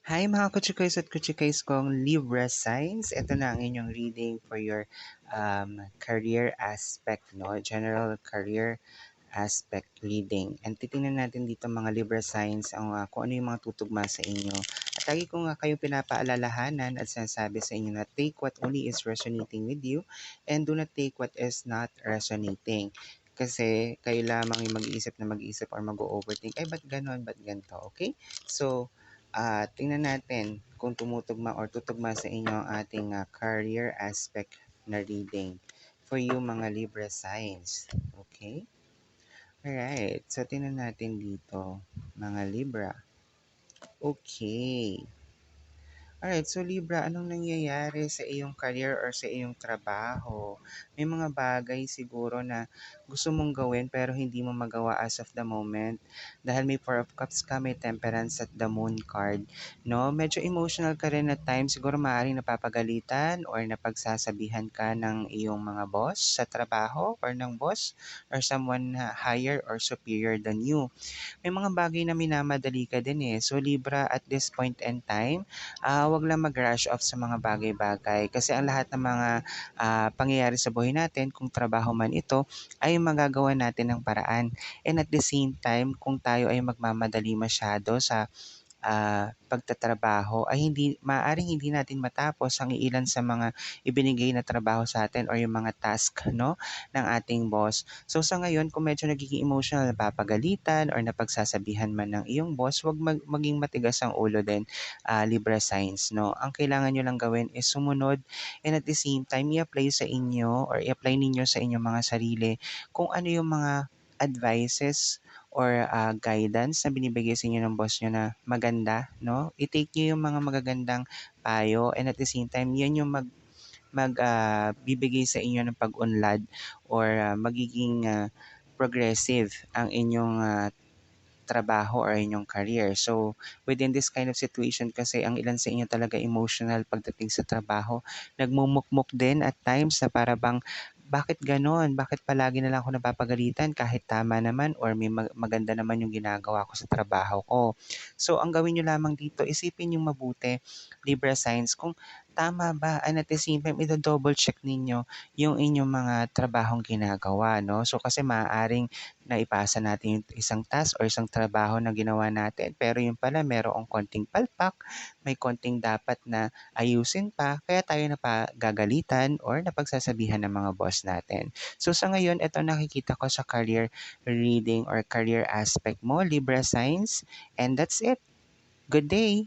Hi mga kuchikoys at kuchikoys kong Libra signs. Ito na ang inyong reading for your career aspect, no? General career aspect reading. And titingnan natin dito mga Libra signs kung ano yung mga tutugma sa inyo. At lagi ko nga kayo pinapaalalahanan at sinasabi sa inyo na take what only is resonating with you and do not take what is not resonating. Kasi kayo lamang yung mag-iisip or mag-overthink, ay ba't ganon, ba't ganito, okay? So, tingnan natin kung tumutugma or tutugma sa inyo ang ating career aspect na reading for you mga Libra signs. Okay? Alright. So, tingnan natin dito, mga Libra. Okay. Alright, so Libra, anong nangyayari sa iyong career or sa iyong trabaho? May mga bagay siguro na gusto mong gawin pero hindi mo magawa as of the moment. Dahil may Four of Cups ka, may Temperance at the Moon card. No? Medyo emotional ka rin at times. Siguro maaaring napapagalitan or napagsasabihan ka ng iyong mga boss sa trabaho or ng boss or someone higher or superior than you. May mga bagay na minamadali ka din eh. So Libra, at this point in time, wag lang mag-rush off sa mga bagay-bagay kasi ang lahat ng mga pangyayari sa buhay natin, kung trabaho man ito, ay magagawa natin ng paraan. And at the same time, kung tayo ay magmamadali masyado sa pagtatrabaho ay maaaring hindi natin matapos ang ilan sa mga ibinigay na trabaho sa atin or yung mga task no ng ating boss. So sa ngayon kung medyo nagiging emotional, napapagalitan or napagsasabihan man ng iyong boss, wag maging matigas ang ulo din, Libra signs no. Ang kailangan niyo lang gawin is sumunod and at the same time i-apply sa inyo or i-apply ninyo sa inyong mga sarili kung ano yung mga advices or guidance na binibigay sa inyo ng boss nyo na maganda, no? I-take nyo yung mga magagandang payo and at the same time, yan yung bibigay sa inyo ng pag-unlad or magiging progressive ang inyong trabaho or inyong career. So, within this kind of situation kasi ang ilan sa inyo talaga emotional pagdating sa trabaho. Nagmumukmuk din at times na para bang bakit ganon? Bakit palagi na lang ako napapagalitan kahit tama naman or may maganda naman yung ginagawa ko sa trabaho ko. So, ang gawin nyo lamang dito, isipin yung mabuti, Libra signs, kung tama ba and at the same time, ito-double check ninyo yung inyong mga trabahong ginagawa. No? So, kasi maaaring naipasa natin yung isang task or isang trabaho na ginawa natin. Pero yung pala, merong konting palpak, may konting dapat na ayusin pa, kaya tayo napagagalitan or napagsasabihan ng mga boss natin. So sa ngayon, ito nakikita ko sa career reading or career aspect mo, Libra signs. And that's it. Good day!